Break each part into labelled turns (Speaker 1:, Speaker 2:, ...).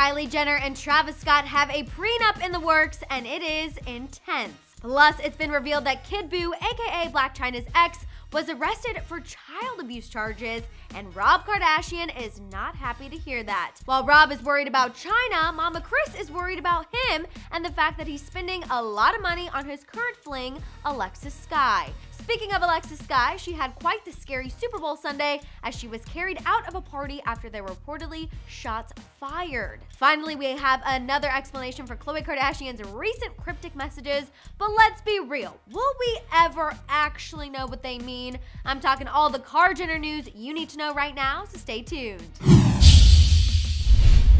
Speaker 1: Kylie Jenner and Travis Scott have a prenup in the works, and it is intense. Plus, it's been revealed that Kid Buu, aka Blac Chyna's ex, was arrested for child abuse charges, and Rob Kardashian is not happy to hear that. While Rob is worried about Chyna, Momma Kris is worried about him and the fact that he's spending a lot of money on his current fling, Alexis Skyy. Speaking of Alexis Skyy, she had quite the scary Super Bowl Sunday as she was carried out of a party after there were reportedly shots fired. Finally, we have another explanation for Khloe Kardashian's recent cryptic messages, but let's be real, will we ever actually know what they mean? I'm talking all the KarJenner news you need to know right now, so stay tuned.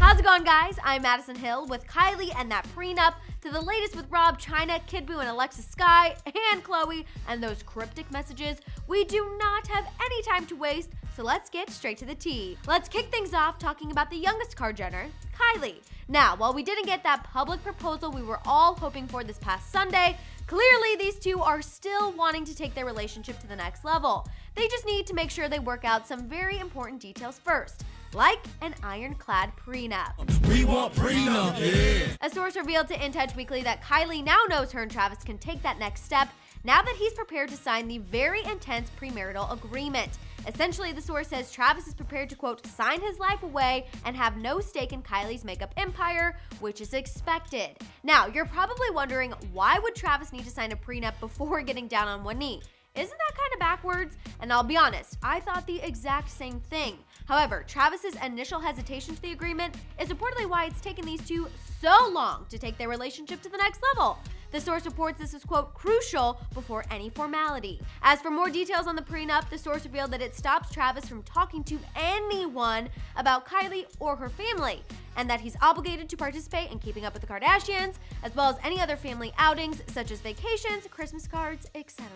Speaker 1: How's it going, guys? I'm Madison Hill with Kylie and that prenup, to the latest with Rob, Chyna, Kid Buu, and Alexis Skyy, and Khloe, and those cryptic messages. We do not have any time to waste, so let's get straight to the tea. Let's kick things off talking about the youngest KarJenner, Kylie. Now, while we didn't get that public proposal we were all hoping for this past Sunday, clearly these two are still wanting to take their relationship to the next level. They just need to make sure they work out some very important details first, like an ironclad prenup.
Speaker 2: We want prenup, yeah.
Speaker 1: A source revealed to In Touch Weekly that Kylie now knows her and Travis can take that next step now that he's prepared to sign the very intense premarital agreement. Essentially, the source says Travis is prepared to, quote, sign his life away and have no stake in Kylie's makeup empire, which is expected. Now, you're probably wondering, why would Travis need to sign a prenup before getting down on one knee? Isn't that kind of backwards? And I'll be honest, I thought the exact same thing. However, Travis's initial hesitation to the agreement is reportedly why it's taken these two so long to take their relationship to the next level. The source reports this is, quote, crucial before any formality. As for more details on the prenup, the source revealed that it stops Travis from talking to anyone about Kylie or her family, and that he's obligated to participate in keeping up with the Kardashians, as well as any other family outings such as vacations, Christmas cards, etc.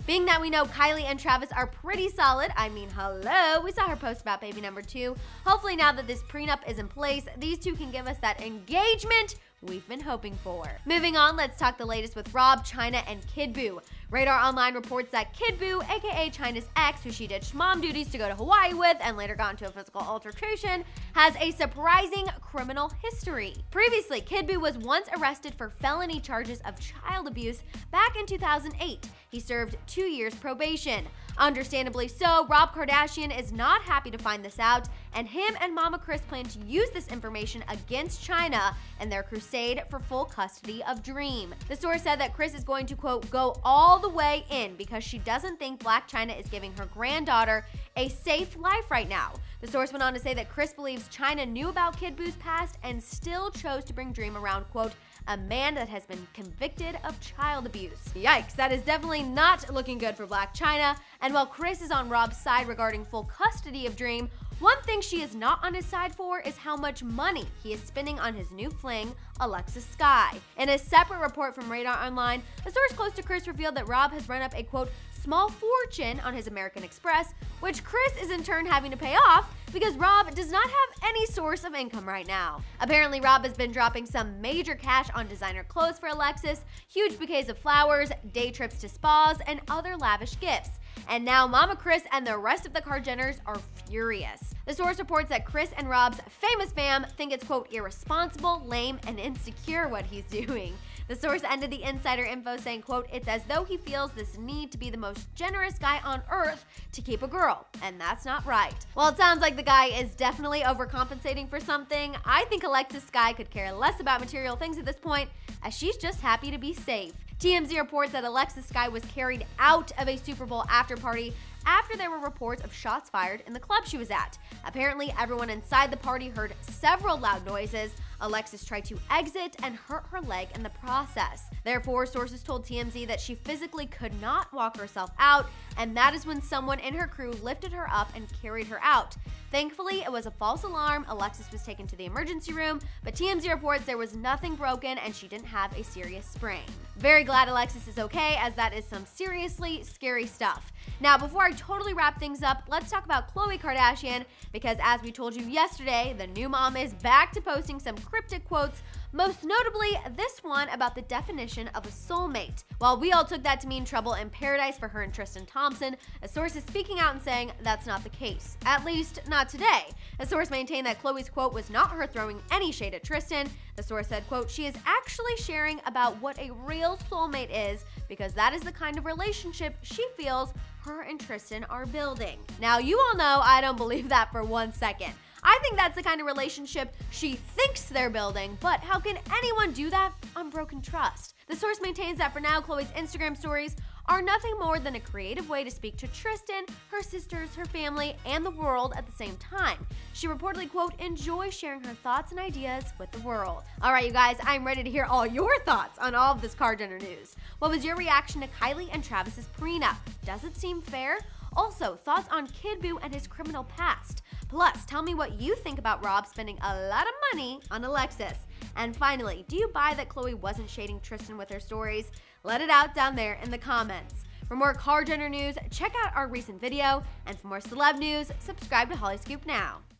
Speaker 1: Being that we know Kylie and Travis are pretty solid, I mean, hello, we saw her post about baby number 2. Hopefully now that this prenup is in place, these two can give us that engagement we've been hoping for. Moving on, let's talk the latest with Rob, Chyna, and Kid Buu. Radar Online reports that Kid Buu, aka Chyna's ex, who she ditched mom duties to go to Hawaii with and later got into a physical altercation, has a surprising criminal history. Previously, Kid Buu was once arrested for felony charges of child abuse back in 2008. He served 2 years probation. Understandably so, Rob Kardashian is not happy to find this out, and him and Momma Kris plan to use this information against Chyna in their crusade for full custody of Dream. The source said that Kris is going to, quote, go all the way in because she doesn't think Blac Chyna is giving her granddaughter a safe life right now. The source went on to say that Kris believes Chyna knew about Kid Buu's past and still chose to bring Dream around, quote, a man that has been convicted of child abuse. Yikes, that is definitely not looking good for Blac Chyna. And while Kris is on Rob's side regarding full custody of Dream, one thing she is not on his side for is how much money he is spending on his new fling, Alexis Skyy. In a separate report from Radar Online, a source close to Kris revealed that Rob has run up a, quote, small fortune on his American Express, which Kris is in turn having to pay off because Rob does not have any source of income right now. Apparently, Rob has been dropping some major cash on designer clothes for Alexis, huge bouquets of flowers, day trips to spas, and other lavish gifts. And now Momma Kris and the rest of the KarJenners are furious. The source reports that Kris and Rob's famous fam think it's, quote, irresponsible, lame, and insecure what he's doing. The source ended the insider info saying, quote, it's as though he feels this need to be the most generous guy on earth to keep a girl, and that's not right. While it sounds like the guy is definitely overcompensating for something, I think Alexis Skyy could care less about material things at this point, as she's just happy to be safe. TMZ reports that Alexis Skyy was carried out of a Super Bowl after party after there were reports of shots fired in the club she was at. Apparently, everyone inside the party heard several loud noises. Alexis tried to exit and hurt her leg in the process. Therefore, sources told TMZ that she physically could not walk herself out, and that is when someone in her crew lifted her up and carried her out. Thankfully, it was a false alarm. Alexis was taken to the emergency room, but TMZ reports there was nothing broken and she didn't have a serious sprain. Very glad Alexis is okay, as that is some seriously scary stuff. Now, before I totally wrap things up, let's talk about Khloe Kardashian, because as we told you yesterday, the new mom is back to posting some cryptic quotes, most notably this one about the definition of a soulmate. While we all took that to mean trouble in paradise for her and Tristan Thompson, a source is speaking out and saying that's not the case, at least not today. A source maintained that Khloe's quote was not her throwing any shade at Tristan. The source said, quote, she is actually sharing about what a real soulmate is because that is the kind of relationship she feels her and Tristan are building. Now, you all know I don't believe that for 1 second. I think that's the kind of relationship she thinks they're building, but how can anyone do that on broken trust? The source maintains that for now, Khloe's Instagram stories are nothing more than a creative way to speak to Tristan, her sisters, her family, and the world at the same time. She reportedly, quote, enjoys sharing her thoughts and ideas with the world. All right, you guys, I'm ready to hear all your thoughts on all of this KarJenner news. What was your reaction to Kylie and Travis's prenup? Does it seem fair? Also, thoughts on Kid Buu and his criminal past. Plus, tell me what you think about Rob spending a lot of money on Alexis. And finally, do you buy that Khloe wasn't shading Tristan with her stories? Let it out down there in the comments. For more KarJenner news, check out our recent video. And for more celeb news, subscribe to Hollyscoop now.